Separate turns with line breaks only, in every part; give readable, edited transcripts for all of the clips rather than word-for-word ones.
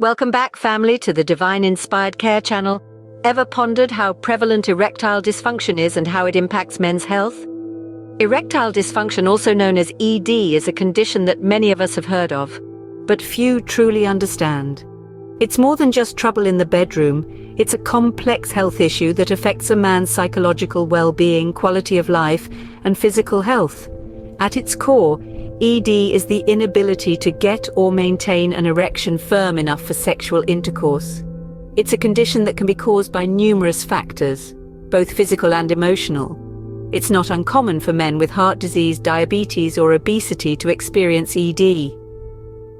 Welcome back, family, to the Divine Inspired Care channel. Ever pondered how prevalent erectile dysfunction is and how it impacts men's health? Erectile dysfunction, also known as ED, is a condition that many of us have heard of, but few truly understand. It's more than just trouble in the bedroom. It's a complex health issue that affects a man's psychological well-being, quality of life, and physical health. At its core, ED is the inability to get or maintain an erection firm enough for sexual intercourse. It's a condition that can be caused by numerous factors, both physical and emotional. It's not uncommon for men with heart disease, diabetes, or obesity to experience ED.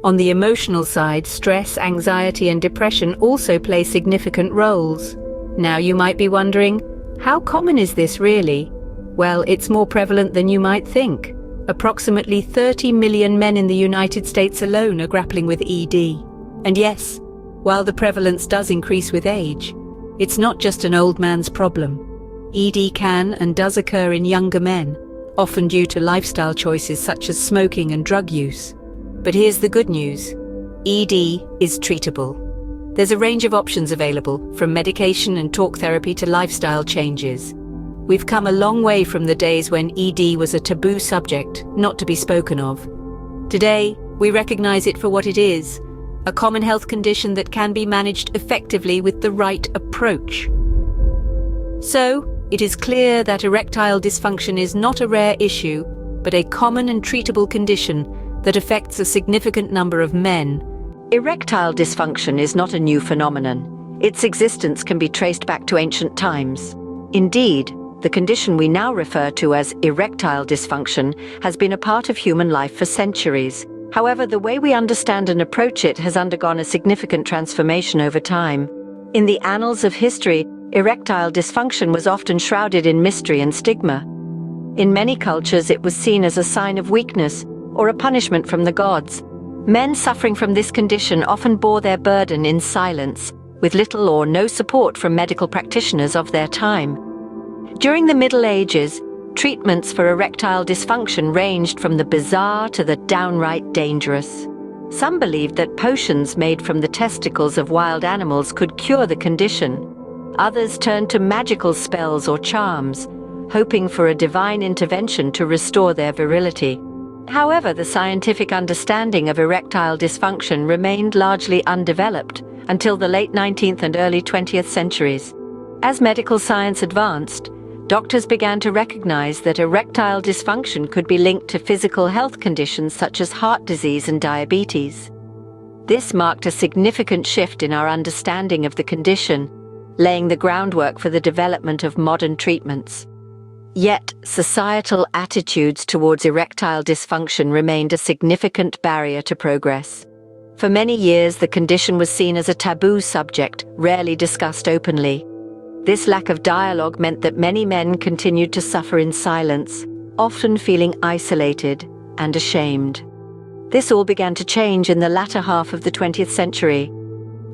On the emotional side, stress, anxiety, and depression also play significant roles. Now you might be wondering, how common is this really? Well, it's more prevalent than you might think. Approximately 30 million men in the United States alone are grappling with ED. And yes, while the prevalence does increase with age, it's not just an old man's problem. ED can and does occur in younger men, often due to lifestyle choices such as smoking and drug use. But here's the good news. ED is treatable. There's a range of options available, from medication and talk therapy to lifestyle changes. We've come a long way from the days when ED was a taboo subject, not to be spoken of. Today, we recognize it for what it is, a common health condition that can be managed effectively with the right approach. So, it is clear that erectile dysfunction is not a rare issue, but a common and treatable condition that affects a significant number of men.
Erectile dysfunction is not a new phenomenon. Its existence can be traced back to ancient times. Indeed, the condition we now refer to as erectile dysfunction has been a part of human life for centuries. However, the way we understand and approach it has undergone a significant transformation over time. In the annals of history, erectile dysfunction was often shrouded in mystery and stigma. In many cultures, it was seen as a sign of weakness or a punishment from the gods. Men suffering from this condition often bore their burden in silence, with little or no support from medical practitioners of their time. During the Middle Ages, treatments for erectile dysfunction ranged from the bizarre to the downright dangerous. Some believed that potions made from the testicles of wild animals could cure the condition. Others turned to magical spells or charms, hoping for a divine intervention to restore their virility. However, the scientific understanding of erectile dysfunction remained largely undeveloped until the late 19th and early 20th centuries. As medical science advanced, doctors began to recognize that erectile dysfunction could be linked to physical health conditions such as heart disease and diabetes. This marked a significant shift in our understanding of the condition, laying the groundwork for the development of modern treatments. Yet, societal attitudes towards erectile dysfunction remained a significant barrier to progress. For many years, the condition was seen as a taboo subject, rarely discussed openly. This lack of dialogue meant that many men continued to suffer in silence, often feeling isolated and ashamed. This all began to change in the latter half of the 20th century.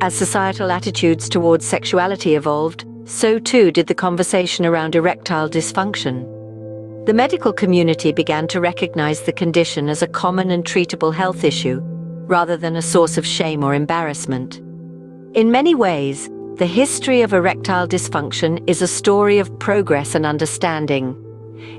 As societal attitudes towards sexuality evolved, so too did the conversation around erectile dysfunction. The medical community began to recognize the condition as a common and treatable health issue, rather than a source of shame or embarrassment. In many ways, the history of erectile dysfunction is a story of progress and understanding.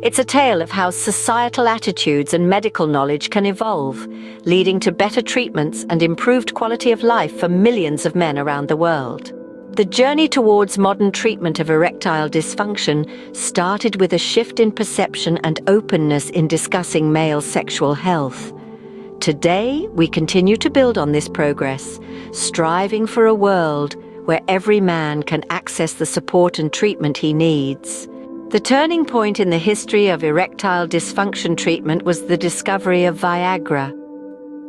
It's a tale of how societal attitudes and medical knowledge can evolve, leading to better treatments and improved quality of life for millions of men around the world. The journey towards modern treatment of erectile dysfunction started with a shift in perception and openness in discussing male sexual health. Today, we continue to build on this progress, striving for a world where every man can access the support and treatment he needs. The turning point in the history of erectile dysfunction treatment was the discovery of Viagra.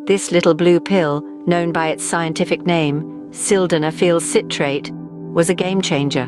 This little blue pill, known by its scientific name, sildenafil citrate, was a game changer.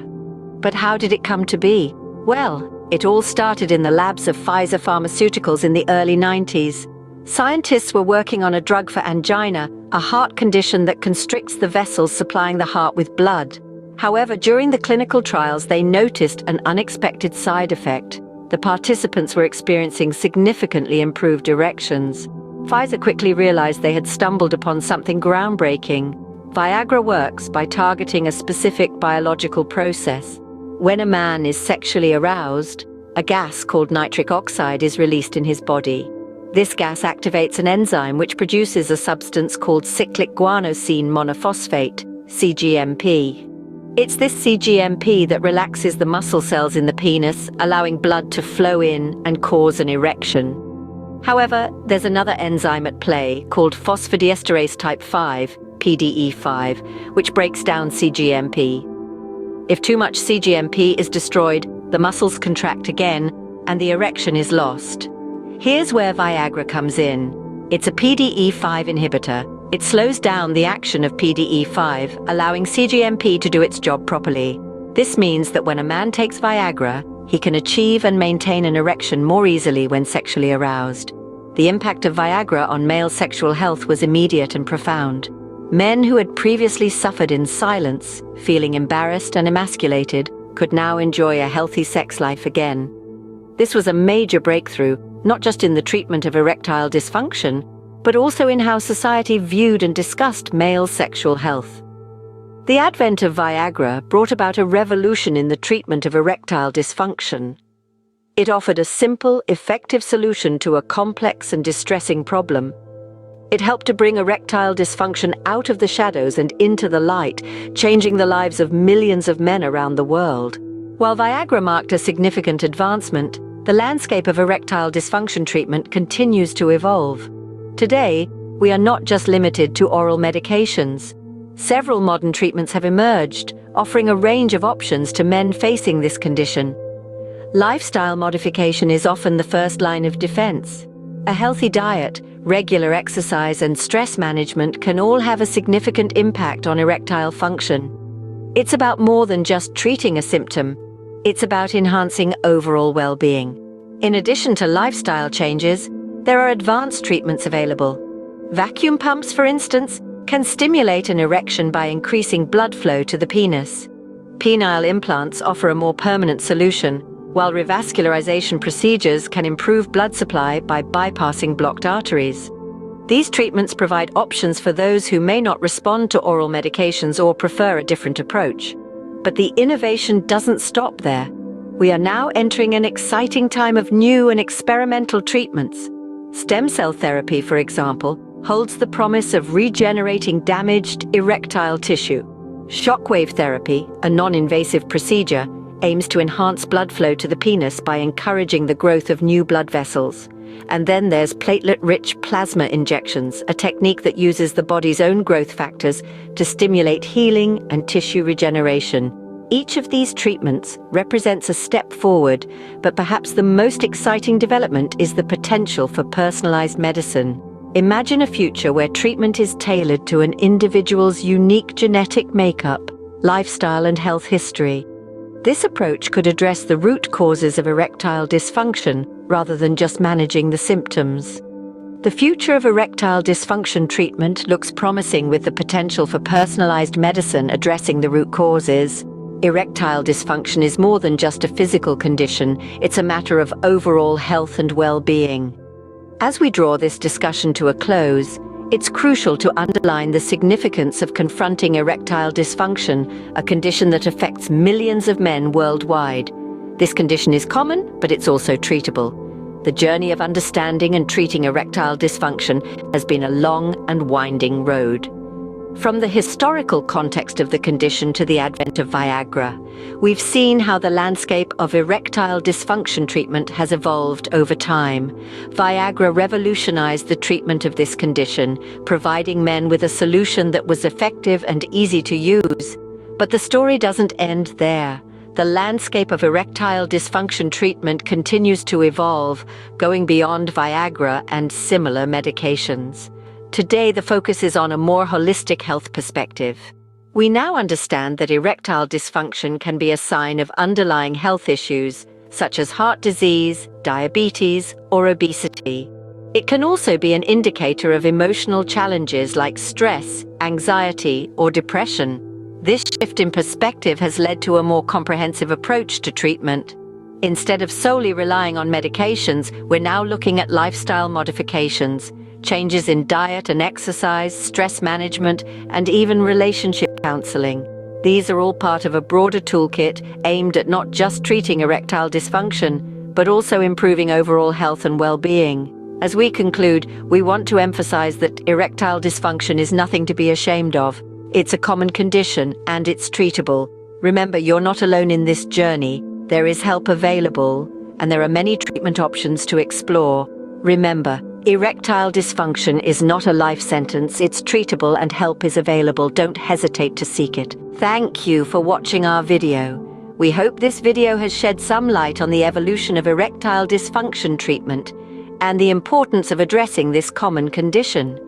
But how did it come to be? Well, it all started in the labs of Pfizer Pharmaceuticals in the early 90s. Scientists were working on a drug for angina, a heart condition that constricts the vessels supplying the heart with blood. However, during the clinical trials, they noticed an unexpected side effect. The participants were experiencing significantly improved erections. Pfizer quickly realized they had stumbled upon something groundbreaking. Viagra works by targeting a specific biological process. When a man is sexually aroused, a gas called nitric oxide is released in his body. This gas activates an enzyme which produces a substance called cyclic guanosine monophosphate, CGMP. It's this CGMP that relaxes the muscle cells in the penis, allowing blood to flow in and cause an erection. However, there's another enzyme at play called phosphodiesterase type 5, PDE5, which breaks down CGMP. If too much CGMP is destroyed, the muscles contract again, and the erection is lost. Here's where Viagra comes in. It's a PDE5 inhibitor. It slows down the action of PDE5, allowing CGMP to do its job properly. This means that when a man takes Viagra, he can achieve and maintain an erection more easily when sexually aroused. The impact of Viagra on male sexual health was immediate and profound. Men who had previously suffered in silence, feeling embarrassed and emasculated, could now enjoy a healthy sex life again. This was a major breakthrough, not just in the treatment of erectile dysfunction, but also in how society viewed and discussed male sexual health. The advent of Viagra brought about a revolution in the treatment of erectile dysfunction. It offered a simple, effective solution to a complex and distressing problem. It helped to bring erectile dysfunction out of the shadows and into the light, changing the lives of millions of men around the world. While Viagra marked a significant advancement, the landscape of erectile dysfunction treatment continues to evolve. Today, we are not just limited to oral medications. Several modern treatments have emerged, offering a range of options to men facing this condition. Lifestyle modification is often the first line of defense. A healthy diet, regular exercise, and stress management can all have a significant impact on erectile function. It's about more than just treating a symptom. It's about enhancing overall well-being. In addition to lifestyle changes, there are advanced treatments available. Vacuum pumps, for instance, can stimulate an erection by increasing blood flow to the penis. Penile implants offer a more permanent solution, while revascularization procedures can improve blood supply by bypassing blocked arteries. These treatments provide options for those who may not respond to oral medications or prefer a different approach. But the innovation doesn't stop there. We are now entering an exciting time of new and experimental treatments. Stem cell therapy, for example, holds the promise of regenerating damaged erectile tissue. Shockwave therapy, a non-invasive procedure, aims to enhance blood flow to the penis by encouraging the growth of new blood vessels. And then there's platelet-rich plasma injections, a technique that uses the body's own growth factors to stimulate healing and tissue regeneration. Each of these treatments represents a step forward, but perhaps the most exciting development is the potential for personalized medicine. Imagine a future where treatment is tailored to an individual's unique genetic makeup, lifestyle, and health history. This approach could address the root causes of erectile dysfunction rather than just managing the symptoms. The future of erectile dysfunction treatment looks promising, with the potential for personalized medicine addressing the root causes. Erectile dysfunction is more than just a physical condition, it's a matter of overall health and well-being. As we draw this discussion to a close, it's crucial to underline the significance of confronting erectile dysfunction, a condition that affects millions of men worldwide. This condition is common, but it's also treatable. The journey of understanding and treating erectile dysfunction has been a long and winding road. From the historical context of the condition to the advent of Viagra, we've seen how the landscape of erectile dysfunction treatment has evolved over time. Viagra revolutionized the treatment of this condition, providing men with a solution that was effective and easy to use. But the story doesn't end there. The landscape of erectile dysfunction treatment continues to evolve, going beyond Viagra and similar medications. Today, the focus is on a more holistic health perspective. We now understand that erectile dysfunction can be a sign of underlying health issues, such as heart disease, diabetes, or obesity. It can also be an indicator of emotional challenges like stress, anxiety, or depression. This shift in perspective has led to a more comprehensive approach to treatment. Instead of solely relying on medications, we're now looking at lifestyle modifications, changes in diet and exercise, stress management, and even relationship counseling. These are all part of a broader toolkit aimed at not just treating erectile dysfunction, but also improving overall health and well-being. As we conclude, we want to emphasize that erectile dysfunction is nothing to be ashamed of. It's a common condition and it's treatable. Remember, you're not alone in this journey. There is help available, and there are many treatment options to explore. Remember, erectile dysfunction is not a life sentence. It's treatable and help is available. Don't hesitate to seek it. Thank you for watching our video. We hope this video has shed some light on the evolution of erectile dysfunction treatment and the importance of addressing this common condition.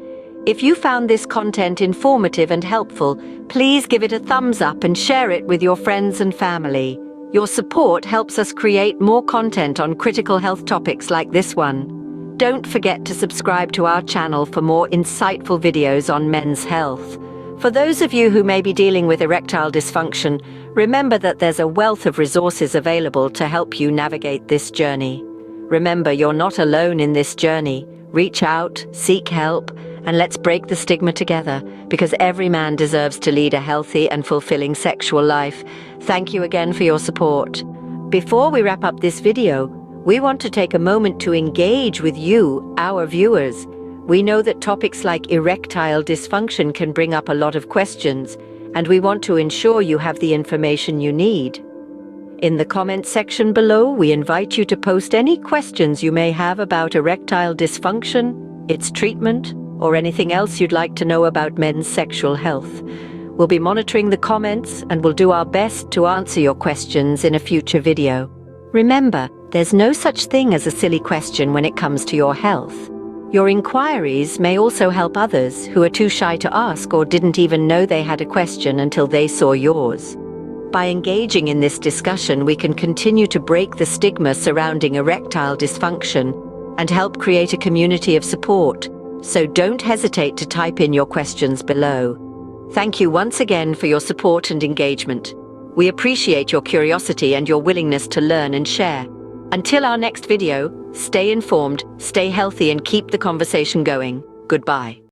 If you found this content informative and helpful, please give it a thumbs up and share it with your friends and family. Your support helps us create more content on critical health topics like this one. Don't forget to subscribe to our channel for more insightful videos on men's health. For those of you who may be dealing with erectile dysfunction, remember that there's a wealth of resources available to help you navigate this journey. Remember, you're not alone in this journey. Reach out, seek help, and let's break the stigma together, because every man deserves to lead a healthy and fulfilling sexual life. Thank you again for your support. Before we wrap up this video, we want to take a moment to engage with you, our viewers. We know that topics like erectile dysfunction can bring up a lot of questions, and we want to ensure you have the information you need. In the comment section below, we invite you to post any questions you may have about erectile dysfunction, its treatment, or anything else you'd like to know about men's sexual health. We'll be monitoring the comments and we'll do our best to answer your questions in a future video. Remember, there's no such thing as a silly question when it comes to your health. Your inquiries may also help others who are too shy to ask or didn't even know they had a question until they saw yours. By engaging in this discussion, we can continue to break the stigma surrounding erectile dysfunction and help create a community of support. So don't hesitate to type in your questions below. Thank you once again for your support and engagement. We appreciate your curiosity and your willingness to learn and share. Until our next video, stay informed, stay healthy, and keep the conversation going. Goodbye.